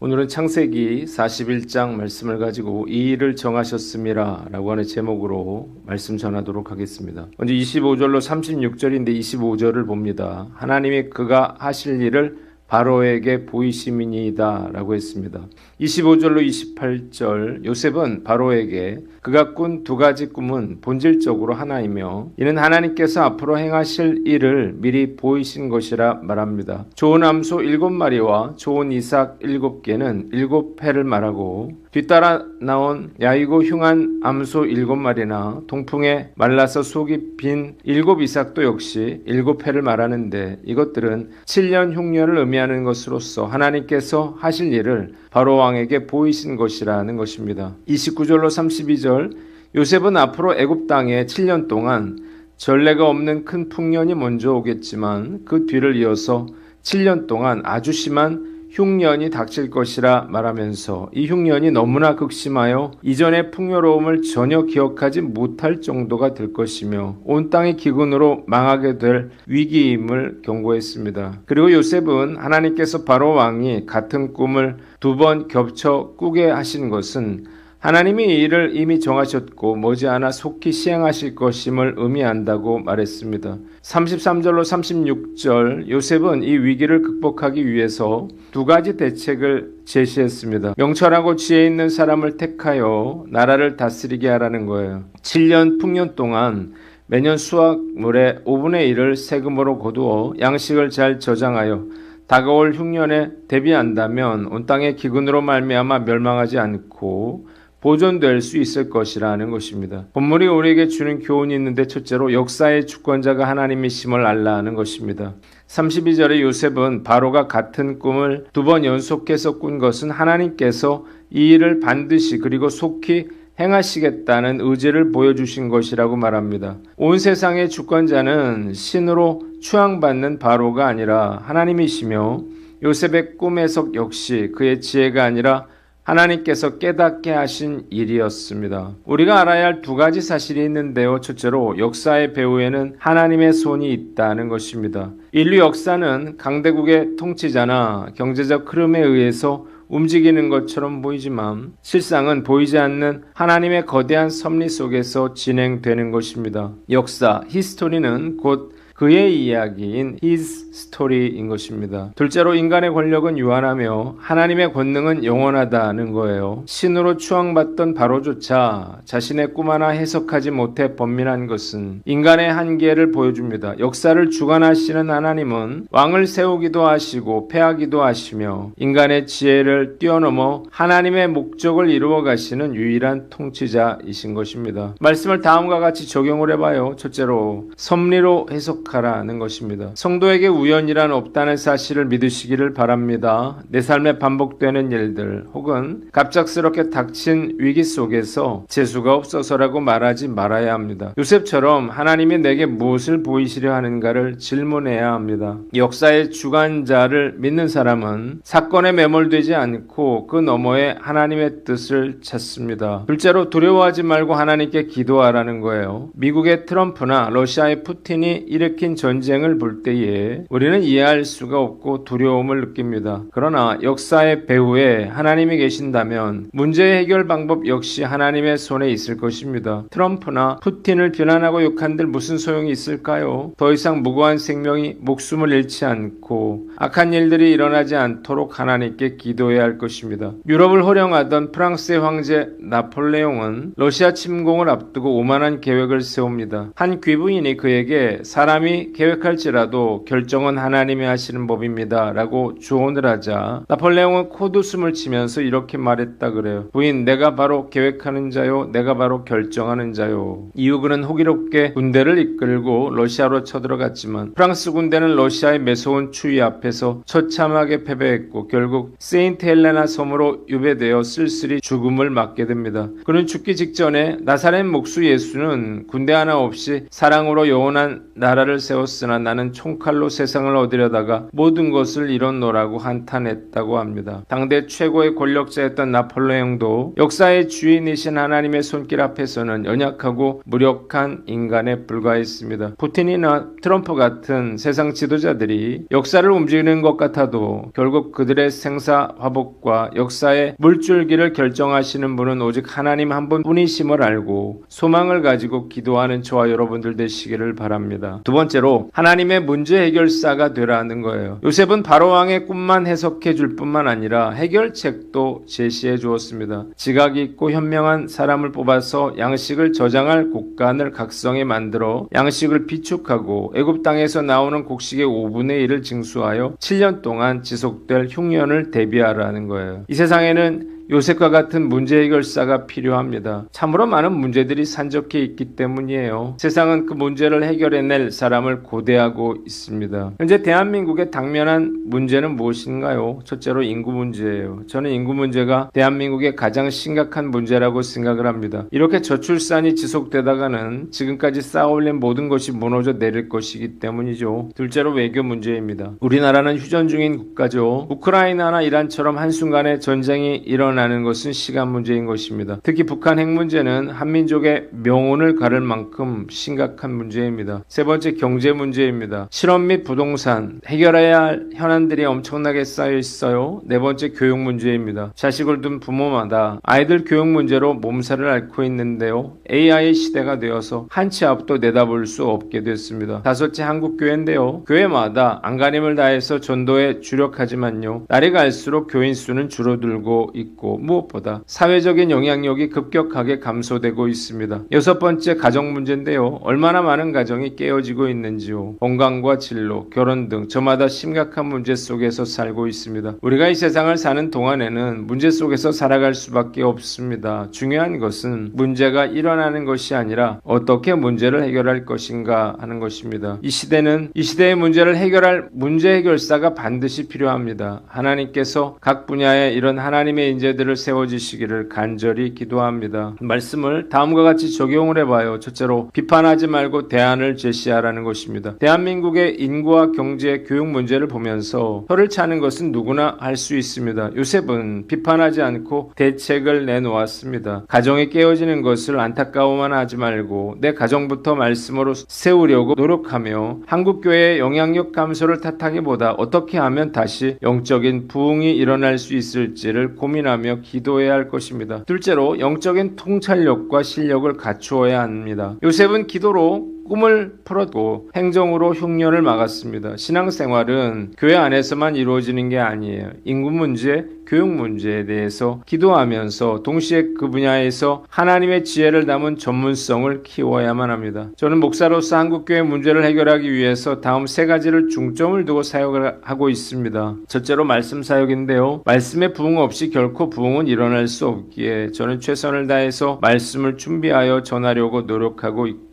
오늘은 창세기 41장 말씀을 가지고 이 일을 정하셨음이라 라고 하는 제목으로 말씀 전하도록 하겠습니다. 먼저 25절로 36절인데 25절을 봅니다. 하나님이 그가 하실 일을 바로에게 보이심이니이다 라고 했습니다. 25절로 28절 요셉은 바로에게 그가 꾼 두 가지 꿈은 본질적으로 하나이며 이는 하나님께서 앞으로 행하실 일을 미리 보이신 것이라 말합니다. 좋은 암소 7마리와 좋은 이삭 7개는 7해를 말하고 뒤따라 나온 야이고 흉한 암소 7마리나 동풍에 말라서 속이 빈 7 이삭도 역시 7해를 말하는데 이것들은 7년 흉년을 의미하는 것으로서 하나님께서 하실 일을 바로 왕에게 보이신 것이라는 것입니다. 29절로 32절 요셉은 앞으로 애굽 땅에 7년 동안 전례가 없는 큰 풍년이 먼저 오겠지만 그 뒤를 이어서 7년 동안 아주 심한 흉년이 닥칠 것이라 말하면서 이 흉년이 너무나 극심하여 이전의 풍요로움을 전혀 기억하지 못할 정도가 될 것이며 온 땅이 기근으로 망하게 될 위기임을 경고했습니다. 그리고 요셉은 하나님께서 바로 왕이 같은 꿈을 2번 겹쳐 꾸게 하신 것은 하나님이 이 일을 이미 정하셨고 머지않아 속히 시행하실 것임을 의미한다고 말했습니다. 33절로 36절 요셉은 이 위기를 극복하기 위해서 두 가지 대책을 제시했습니다. 명철하고 지혜 있는 사람을 택하여 나라를 다스리게 하라는 거예요. 7년 풍년 동안 매년 수확물의 5분의 1을 세금으로 거두어 양식을 잘 저장하여 다가올 흉년에 대비한다면 온 땅의 기근으로 말미암아 멸망하지 않고 보존될 수 있을 것이라는 것입니다. 본문이 우리에게 주는 교훈이 있는데 첫째로 역사의 주권자가 하나님이심을 알라는 것입니다. 32절에 요셉은 바로가 같은 꿈을 2번 연속해서 꾼 것은 하나님께서 이 일을 반드시 그리고 속히 행하시겠다는 의지를 보여주신 것이라고 말합니다. 온 세상의 주권자는 신으로 추앙받는 바로가 아니라 하나님이시며 요셉의 꿈 해석 역시 그의 지혜가 아니라 하나님께서 깨닫게 하신 일이었습니다. 우리가 알아야 할 두 가지 사실이 있는데요. 첫째로 역사의 배후에는 하나님의 손이 있다는 것입니다. 인류 역사는 강대국의 통치자나 경제적 흐름에 의해서 움직이는 것처럼 보이지만 실상은 보이지 않는 하나님의 거대한 섭리 속에서 진행되는 것입니다. 역사, 히스토리는 곧 그의 이야기인 his story인 것입니다. 둘째로 인간의 권력은 유한하며 하나님의 권능은 영원하다는 거예요. 신으로 추앙받던 바로조차 자신의 꿈 하나 해석하지 못해 번민한 것은 인간의 한계를 보여줍니다. 역사를 주관하시는 하나님은 왕을 세우기도 하시고 패하기도 하시며 인간의 지혜를 뛰어넘어 하나님의 목적을 이루어 가시는 유일한 통치자이신 것입니다. 말씀을 다음과 같이 적용을 해봐요. 첫째로 섭리로 해석하라는 것입니다. 성도에게 우연이란 없다는 사실을 믿으시기를 바랍니다. 내 삶에 반복되는 일들 혹은 갑작스럽게 닥친 위기 속에서 재수가 없어서라고 말하지 말아야 합니다. 요셉처럼 하나님이 내게 무엇을 보이시려 하는가를 질문해야 합니다. 역사의 주관자를 믿는 사람은 사건에 매몰되지 않고 그 너머에 하나님의 뜻을 찾습니다. 둘째로 두려워하지 말고 하나님께 기도하라는 거예요. 미국의 트럼프나 러시아의 푸틴이 일으킨 전쟁을 볼 때에 우리는 이해할 수가 없고 두려움을 느낍니다. 그러나 역사의 배후에 하나님이 계신다면 문제의 해결 방법 역시 하나님의 손에 있을 것입니다. 트럼프나 푸틴을 비난하고 욕한들 무슨 소용이 있을까요? 더 이상 무고한 생명이 목숨을 잃지 않고 악한 일들이 일어나지 않도록 하나님께 기도해야 할 것입니다. 유럽을 호령하던 프랑스의 황제 나폴레옹은 러시아 침공을 앞두고 오만한 계획을 세웁니다. 한 귀부인이 그에게 사람이 계획할지라도 결정은 하나님이 하시는 법입니다 라고 조언을 하자 나폴레옹은 코웃음을 치면서 이렇게 말했다 그래요. 부인, 내가 바로 계획하는 자요, 내가 바로 결정하는 자요. 이후 그는 호기롭게 군대를 이끌고 러시아로 쳐들어갔지만 프랑스 군대는 러시아의 매서운 추위 앞에서 처참하게 패배했고 결국 세인트 헬레나 섬으로 유배되어 쓸쓸히 죽음을 맞게 됩니다. 그는 죽기 직전에 나사렛 목수 예수는 군대 하나 없이 사랑으로 영원한 나라를 나를 세웠으나 나는 총칼로 세상을 얻으려다가 모든 것을 잃었노라고 한탄했다고 합니다. 당대 최고의 권력자였던 나폴레옹도 역사의 주인이신 하나님의 손길 앞에서는 연약하고 무력한 인간에 불과했습니다. 푸틴이나 트럼프 같은 세상 지도자들이 역사를 움직이는 것 같아도 결국 그들의 생사화복과 역사의 물줄기를 결정하시는 분은 오직 하나님 한 분뿐이심을 알고 소망을 가지고 기도하는 저와 여러분들 되시기를 바랍니다. 두 번째로 하나님의 문제 해결사가 되라는 거예요. 요셉은 바로왕의 꿈만 해석해 줄 뿐만 아니라 해결책도 제시해 주었습니다. 지각이 있고 현명한 사람을 뽑아서 양식을 저장할 곡간을 각성해 만들어 양식을 비축하고 애굽 땅에서 나오는 곡식의 5분의 1을 징수하여 7년 동안 지속될 흉년을 대비하라는 거예요. 이 세상에는 요셉과 같은 문제 해결사가 필요합니다. 참으로 많은 문제들이 산적해 있기 때문이에요. 세상은 그 문제를 해결해낼 사람을 고대하고 있습니다. 현재 대한민국의 당면한 문제는 무엇인가요? 첫째로 인구 문제예요. 저는 인구 문제가 대한민국의 가장 심각한 문제라고 생각을 합니다. 이렇게 저출산이 지속되다가는 지금까지 쌓아올린 모든 것이 무너져 내릴 것이기 때문이죠. 둘째로 외교 문제입니다. 우리나라는 휴전 중인 국가죠. 우크라이나나 이란처럼 한순간에 전쟁이 일어나는 것은 시간 문제인 것입니다. 특히 북한 핵 문제는 한민족의 명운을 가를 만큼 심각한 문제입니다. 세 번째, 경제 문제입니다. 실업 및 부동산, 해결해야 할 현안들이 엄청나게 쌓여 있어요. 네 번째, 교육 문제입니다. 자식을 둔 부모마다 아이들 교육 문제로 몸살을 앓고 있는데요. AI 시대가 되어서 한 치 앞도 내다볼 수 없게 됐습니다. 다섯째, 한국교회인데요. 교회마다 안간힘을 다해서 전도에 주력하지만요. 날이 갈수록 교인 수는 줄어들고 있고 무엇보다 사회적인 영향력이 급격하게 감소되고 있습니다. 여섯 번째, 가정 문제인데요. 얼마나 많은 가정이 깨어지고 있는지요. 건강과 진로, 결혼 등 저마다 심각한 문제 속에서 살고 있습니다. 우리가 이 세상을 사는 동안에는 문제 속에서 살아갈 수밖에 없습니다. 중요한 것은 문제가 일어나는 것이 아니라 어떻게 문제를 해결할 것인가 하는 것입니다. 이 시대의 문제를 해결할 문제 해결사가 반드시 필요합니다. 하나님께서 각 분야에 이런 하나님의 인재들을 세워주시기를 간절히 기도합니다. 말씀을 다음과 같이 적용을 해봐요. 첫째로, 비판하지 말고 대안을 제시하라는 것입니다. 대한민국의 인구와 경제, 교육 문제를 보면서 혀를 차는 것은 누구나 할 수 있습니다. 요셉은 비판하지 않고 대책을 내놓았습니다. 가정이 깨어지는 것을 안타까워만 하지 말고 내 가정부터 말씀으로 세우려고 노력하며 한국교회의 영향력 감소를 탓하기보다 어떻게 하면 다시 영적인 부흥이 일어날 수 있을지를 고민하며 기도해야 할 것입니다. 둘째로, 영적인 통찰력과 실력을 갖추어야 합니다. 요셉은 기도로 꿈을 풀었고 행정으로 흉년을 막았습니다. 신앙생활은 교회 안에서만 이루어지는 게 아니에요. 인구 문제, 교육 문제에 대해서 기도하면서 동시에 그 분야에서 하나님의 지혜를 담은 전문성을 키워야만 합니다. 저는 목사로서 한국교회 문제를 해결하기 위해서 다음 세 가지를 중점을 두고 사역을 하고 있습니다. 첫째로, 말씀 사역인데요. 말씀의 부흥 없이 결코 부흥은 일어날 수 없기에 저는 최선을 다해서 말씀을 준비하여 전하려고 노력하고 있고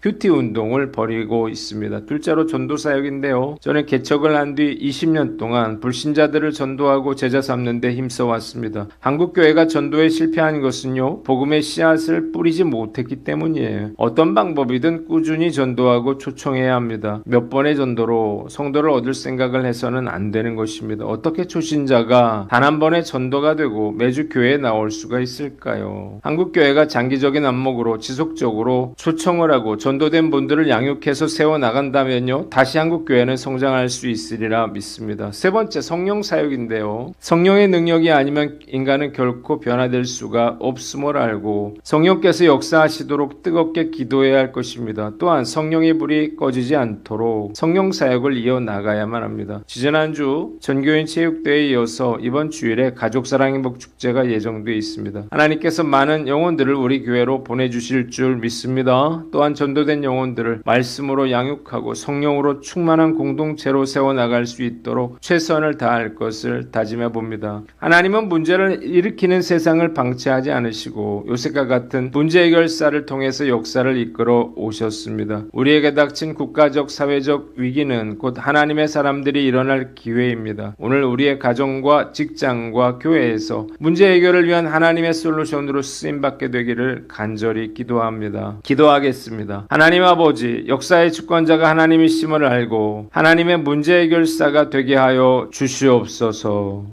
큐티 운동을 벌이고 있습니다. 둘째로, 전도 사역인데요. 저는 개척을 한 뒤 20년 동안 불신자들을 전도하고 제자 삼는 데 힘써 왔습니다. 한국교회가 전도에 실패한 것은요, 복음의 씨앗을 뿌리지 못했기 때문이에요. 어떤 방법이든 꾸준히 전도하고 초청해야 합니다. 몇 번의 전도로 성도를 얻을 생각을 해서는 안 되는 것입니다. 어떻게 초신자가 단 한 번의 전도가 되고 매주 교회에 나올 수가 있을까요? 한국교회가 장기적인 안목으로 지속적으로 초청을 하고 전도된 분들을 양육해서 세워나간다면요, 다시 한국교회는 성장할 수 있으리라 믿습니다. 세 번째, 성령 사역인데요. 성령의 능력이 아니면 인간은 결코 변화될 수가 없음을 알고 성령께서 역사하시도록 뜨겁게 기도해야 할 것입니다. 또한 성령의 불이 꺼지지 않도록 성령 사역을 이어나가야만 합니다. 지지난주 전교인 체육대회에 이어서 이번 주일에 가족사랑행복 축제가 예정되어 있습니다. 하나님께서 많은 영혼들을 우리 교회로 보내주실 줄 믿습니다. 또한 전도된 영혼들을 말씀으로 양육하고 성령으로 충만한 공동체로 세워나갈 수 있도록 최선을 다할 것을 다짐해 봅니다. 하나님은 문제를 일으키는 세상을 방치하지 않으시고 요셉과 같은 문제 해결사를 통해서 역사를 이끌어 오셨습니다. 우리에게 닥친 국가적, 사회적 위기는 곧 하나님의 사람들이 일어날 기회입니다. 오늘 우리의 가정과 직장과 교회에서 문제 해결을 위한 하나님의 솔루션으로 쓰임받게 되기를 간절히 기도합니다. 기도하겠습니다. 기도하겠습니다. 하나님 아버지, 역사의 주권자가 하나님이심을 알고 하나님의 문제 해결사가 되게 하여 주시옵소서.